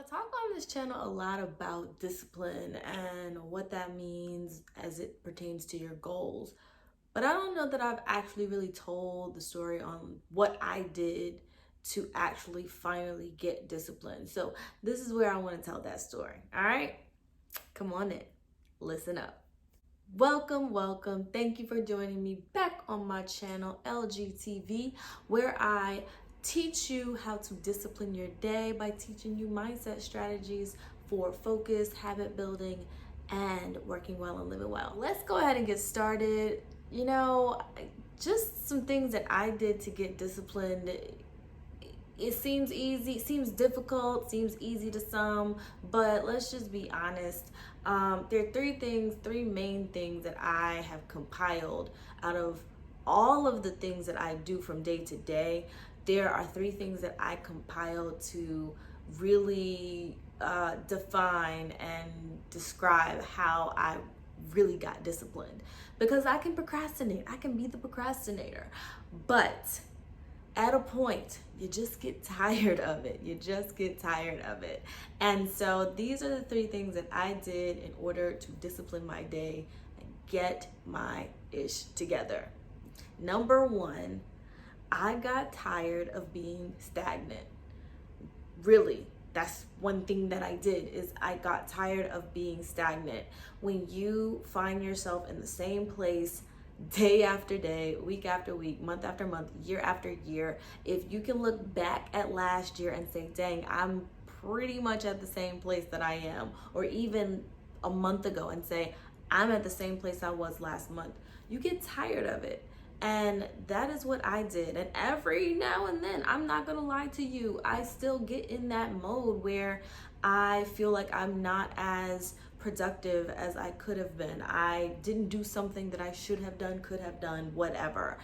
talk on this channel a lot about discipline and what that means as it pertains to your goals. But I don't know that I've actually really told the story on what I did to actually finally get disciplined. So this is where I want to tell that story. All right? Come on in. Listen up. Welcome, welcome. Thank you for joining me back on my channel, LGTV, where I teach you how to discipline your day by teaching you mindset strategies for focus, habit building, and working well and living well. Let's go ahead and get started. Just some things that I did to get disciplined. It seems easy, seems difficult, seems easy to some, but let's just be honest. There are three main things that I have compiled out of all of the things that I do from day to day. There are three things that I compiled to really define and describe how I really got disciplined. Because I can procrastinate, I can be the procrastinator, but at a point, you just get tired of it. And so these are the three things that I did in order to discipline my day and get my ish together. Number one, I got tired of being stagnant. Really, that's one thing that I did is I got tired of being stagnant. When you find yourself in the same place day after day, week after week, month after month, year after year, if you can look back at last year and say, dang, I'm pretty much at the same place that I am, or even a month ago and say, I'm at the same place I was last month, you get tired of it. And that is what I did. And every now and then, I'm not gonna lie to you, I still get in that mode where I feel like I'm not as productive as I could have been. I didn't do something that I should have done, could have done, whatever.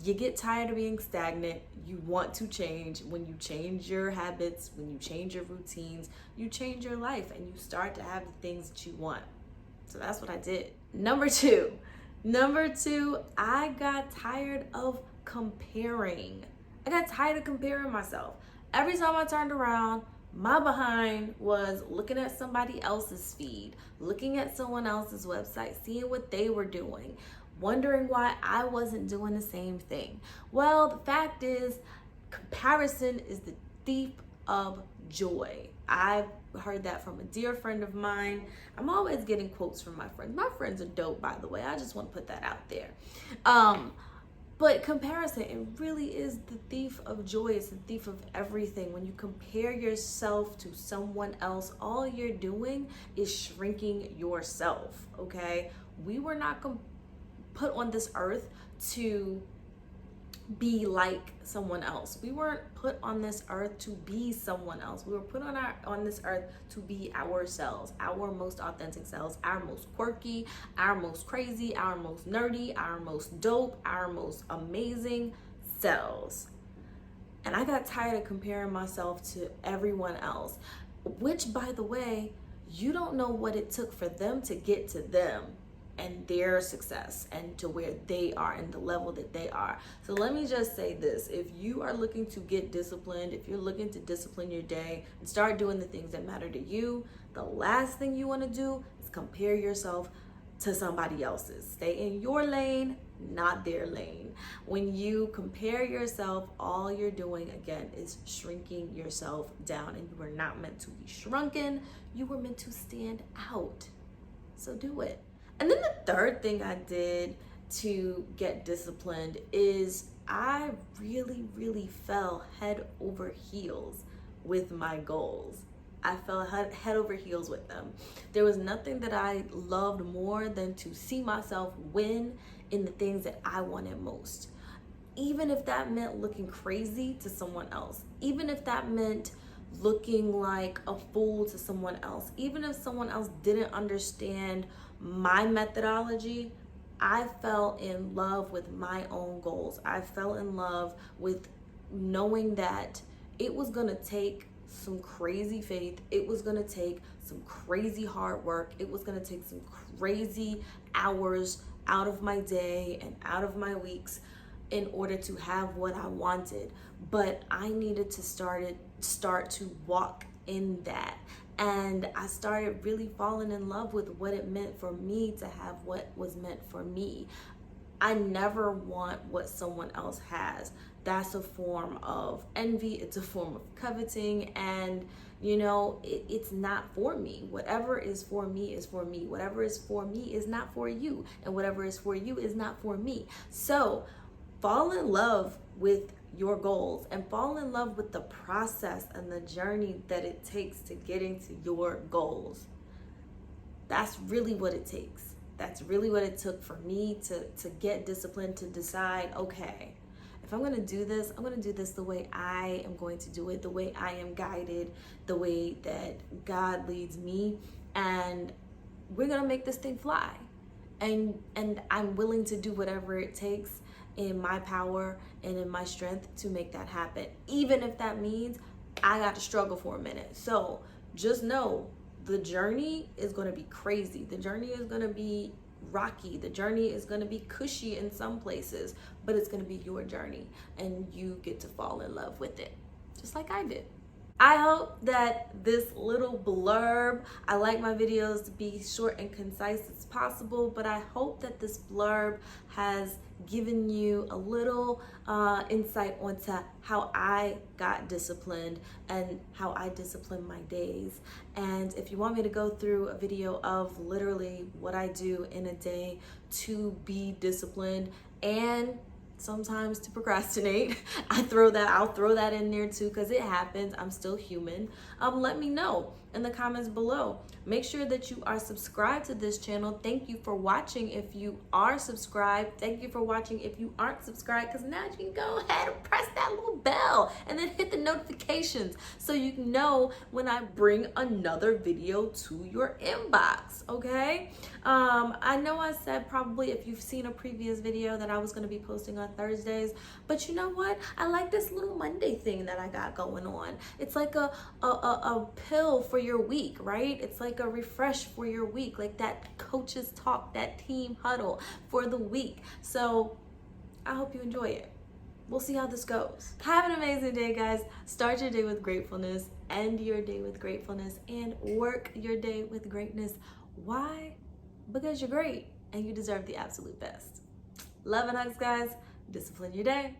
You get tired of being stagnant. You want to change. When you change your habits, when you change your routines, you change your life and you start to have the things that you want. So that's what I did. Number two, I got tired of comparing. I got tired of comparing myself. Every time I turned around, my behind was looking at somebody else's feed, looking at someone else's website, seeing what they were doing, wondering why I wasn't doing the same thing. Well, the fact is, comparison is the thief of joy. I've heard that from a dear friend of mine. I'm always getting quotes from my friends. My friends are dope, by the way. I just want to put that out there. But comparison, it really is the thief of joy. It's the thief of everything. When you compare yourself to someone else, all you're doing is shrinking yourself, okay? We were not put on this earth to be like someone else. We weren't put on this earth to be someone else. We were put on this earth to be ourselves, our most authentic selves, our most quirky, our most crazy, our most nerdy, our most dope, our most amazing selves. And I got tired of comparing myself to everyone else, which, by the way, you don't know what it took for them to get to them and their success and to where they are and the level that they are. So let me just say this. If you are looking to get disciplined, if you're looking to discipline your day and start doing the things that matter to you, the last thing you want to do is compare yourself to somebody else's. Stay in your lane, not their lane. When you compare yourself, all you're doing again is shrinking yourself down, and you were not meant to be shrunken. You were meant to stand out. So do it. And then the third thing I did to get disciplined is I really fell head over heels with my goals. I fell head over heels with them. There was nothing that I loved more than to see myself win in the things that I wanted most. Even if that meant looking crazy to someone else, even if that meant looking like a fool to someone else, even if someone else didn't understand my methodology, I fell in love with my own goals. I fell in love with knowing that it was gonna take some crazy faith. It was gonna take some crazy hard work. It was gonna take some crazy hours out of my day and out of my weeks in order to have what I wanted. But I needed to start to walk in that. And I started really falling in love with what it meant for me to have what was meant for me. I never want what someone else has. That's a form of envy, it's a form of coveting, and it's not for me. Whatever is for me is for me. Whatever is for me is not for you, and whatever is for you is not for me. So fall in love with your goals and fall in love with the process and the journey that it takes to getting to your goals. That's really what it takes. That's really what it took for me to get disciplined, to decide, okay, if I'm going to do this, I'm going to do this the way I am going to do it, the way I am guided, the way that God leads me, and we're going to make this thing fly. And I'm willing to do whatever it takes in my power and in my strength to make that happen, even if that means I got to struggle for a minute. So just know the journey is going to be crazy. The journey is going to be rocky. The journey is going to be cushy in some places, but it's going to be your journey, and you get to fall in love with it, just like I did. I hope that this little blurb, I like my videos to be short and concise as possible, but I hope that this blurb has given you a little insight onto how I got disciplined and how I discipline my days. And if you want me to go through a video of literally what I do in a day to be disciplined and sometimes to procrastinate, I'll throw that in there too, because it happens. I'm still human. Let me know in the comments below. Make sure that you are subscribed to this channel. Thank you for watching if you are subscribed. Thank you for watching if you aren't subscribed, because now you can go ahead and press that little bell and then hit the notifications so you can know when I bring another video to your inbox, okay? I know I said probably if you've seen a previous video that I was going to be posting on Thursdays, but you know what? I like this little Monday thing that I got going on. It's like a pill for your week, right? It's like a refresh for your week, like that coaches talk, that team huddle for the week. So I hope you enjoy it. We'll see how this goes. Have an amazing day, guys. Start your day with gratefulness, end your day with gratefulness, and work your day with greatness. Why? Because you're great and you deserve the absolute best. Love and hugs, guys. Discipline your day.